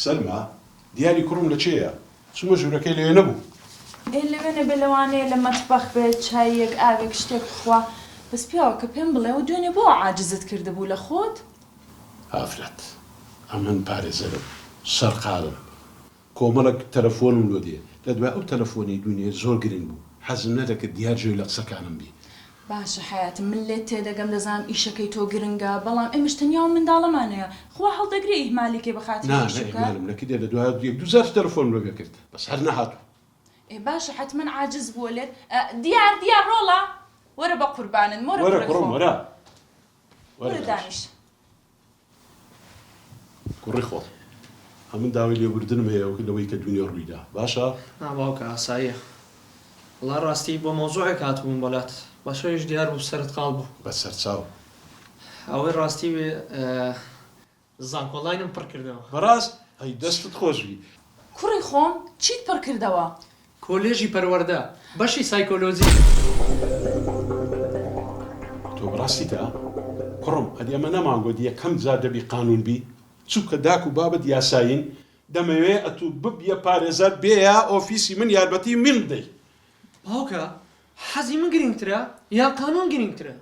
سلمى دیاری کوڕم لە چێیە؟ چوومە ژوورەکەی لەوێ نەبوو. لەوێنە بێ لەوانەیە لە مەتبەخ بێت چایەک ئاوێک شتێک بخوا بەس پیاوە کە پێم بڵێ و دوێنێ بۆ عاجزت کردبوو لە خۆت؟ ئافرەت ئەمن پارێزەرم سەرقاڵم کۆمەڵک تەلەفۆنم لۆ دێ لە دوای ئەو تەلەفۆنی دوونیە زۆر گرنگ بوو حەزم نەدەکرد دیار جوێ لە قسەکانم بی. باشە حیاتم من لێت تێدەگەم دەزانم ئیشەکەی تۆ گرنگە بەڵام ئێمەش تەنیا و منداڵەمانەیە خوا هەڵدەگرێ ئیهمالیکێ بەخاتری ئیشەکە. نە نەکی دێ لە دوای دوزار تەلەفۆن لۆگە کرد بەس هەر نەهاتوو. باشە حتمما عاجز بووە لێت دیار ڕۆڵە وەرە بە قوربانن وەرە کوڕم وەرە دانیش کوڕی خۆ هەمن داوای لێبوردنم هەیە لەوەی کە دنیا ڕوویدا باشە؟ باوکە ئاساییە وڵا ڕاستی بۆ مۆزوعێک هاتبووم بەلات بەشەیش دیار بوو سەرت قاڵ بوو بە سەرچاو ئەوەی ڕاستی وێ زانکۆڵاینم پڕ کردەوە. بەڕاست ئەی دەستت خۆشبی. کوڕی خۆم چیت پڕ کردەوە؟ کۆلێژی پەروەردە بەشی سایکۆلۆجی. تۆ بڕاستی تا کوڕم ئەدی ئەمە نەمانگۆ یەکەم جار دەبی قانون بی چووکە داک و بابەت یاساین دەمەوێ ئەتوو ببیە پارێزەر بێە ئۆفیسی من یارمەتی من بدەی. باوکە حەزی من گرنگترە یا قانون گرنگترە؟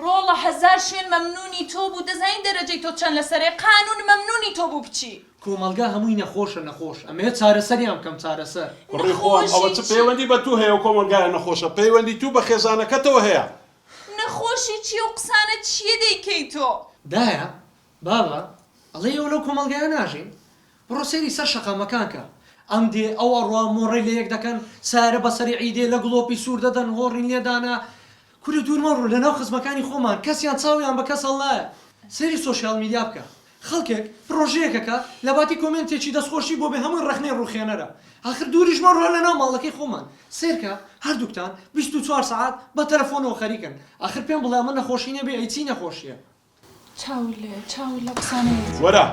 ڕۆڵە هەزار شوێن مەمنونی تۆ بوو دەزانین دەرەجەی تۆ چەند لەسەرێ قانون مەمنونی تۆ بوو بچی. کۆمەلگا هەمووی نەخۆشە نەخۆش ئەمەیە چارەسەریان بکەم چارەسەر. کوڕی خۆم ئەوە چ پەیوەندی بە تو هەیە و کۆمەلگایە نەخۆشە پەیوەندی تو بە خێزانەکەتەوە هەیە. نەخۆشی چی و قسانە چیە دەیکەی تۆ؟ دایە بابە ئەڵێ ئەو لەو کۆمەلگایە ناژین بڕۆ سەیری سەر شەقامەکانکە ئەم دێ ئەوە ڕوا مۆڕی لە یەک دەکەن سارە بەسەری عیدێ لە گڵۆپی سوور دەدەن هۆڕین لێدانە کوری دوورمە ڕوو لە ناو خزمەکانی خۆمان کەسیان چاویان بە کەس هەڵایە. سەیری سۆشیال میدیا بکە خەڵکێک پرۆژەیەکەکە لە باتی کۆمنتێکی دەستخۆشی بۆ بێ هەمووی ڕەخنەی ڕوخێنەرە آخر دووریژمە ڕۆ لە ناو ماڵەکەی خۆمان سێرکە هەردووکتان 24 ساعات بە تەلەفۆنەوە خەریکن آخر پێم بڵێ ئەمە نەخۆشی نەبێ ئەی چی نەخۆشیە. چاوی لە قسانەیەت وەرە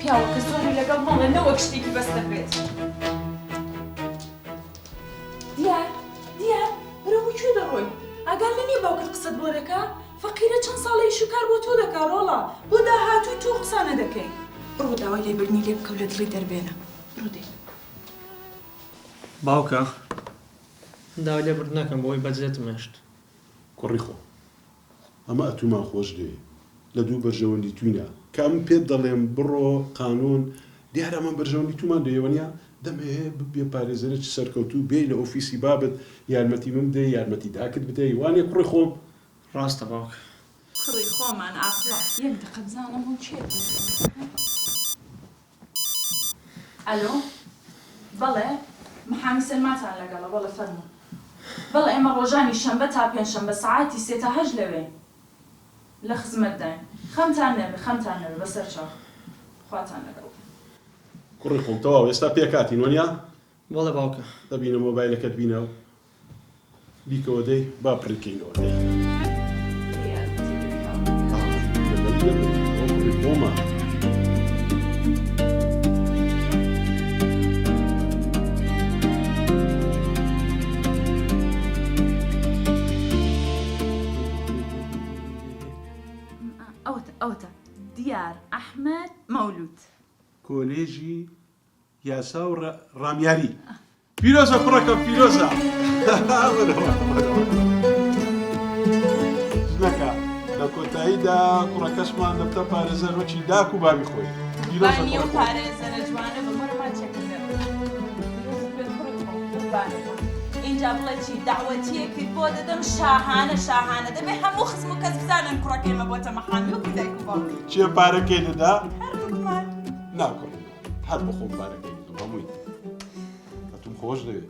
پیاوە کە زۆری لەگەڵ ماڵە نەوەک شتێکی بەستە بێت. دیار بەرە بۆ کوێ دەڕۆی؟ ئاگان لە نییە باوکت قسەت بۆ دەکا؟ فەقیرە چەند ساڵی شکار بۆ تۆ دەکا ڕۆڵە بۆ داهاتووی تۆ قسانە دەکەی. بڕۆ داوای لێبرنی لێ بکەو لە دڵی دەربێنە. بڕۆ دێ. باوکە داوای لێبرد نەکەم بۆی بەجێت مێشت. کوڕی خۆ ئەمە ئەتومان خۆش دێ لە دوو بەرژەوەندی توینە کە ئەم پێت دەڵێم بڕۆ قانون دیارە ئەمە بەرژەوەندی تومان دەیەوەنیا دەمەوێ ببێ پارێزەرێکی سەرکەوتوو بێ لە ئۆفیسی بابت یارمەتی من بدەی یارمەتی داکت بدەی وانێ کوڕی خۆم. ڕاستە باوکە کوڕی خۆمان ئاخوا یەک دقە بزانم هەم چێت. ئەلۆ بەڵێ محامی سلماتان لەگەڵە بەڵێ فەرموو. بەڵێ ئێمە ڕۆژانی شەمبە تا پێنجشەمبە سەعاتی 3 تا 8 لەوێ لە خزمەتداین. خەمتان نەبێ بەسەر چاو خواتان لەگەڵ. کوڕی خۆم تەواو ئێستا پێکاتین وەنیا؟ بەڵێ باوکە دەبینە مۆبایلەکەت بینەوە بیکەوە دەی با پڕکەینەوە دەی. خۆمە ئەوتە دیار ئەحمەد مەولود کۆلێژی یاسا و ڕامیاری. پیرۆزە کوڕەکەم پیرۆزە. ژنەکە لە کۆتاییدا کوڕەکەشمان دەبتە پارێزەر وەکی داک و باوی خۆی. بانی و پارێزەرە جوانە بەمەڕمان چێکردە. اینجا بڵێ چی داوەتیە کرد بۆ دەدەم شاهانە دەبێ هەموو خزم و کەس بزانن کوڕەکەیمە بۆتە مەحامی و دایک و باوکی. چیە پارەکەی دەدا؟ هەردووکمان. ناکڕ هەر بخۆم پارەکەی هەمووی. ئەتوم خۆش دەوێت.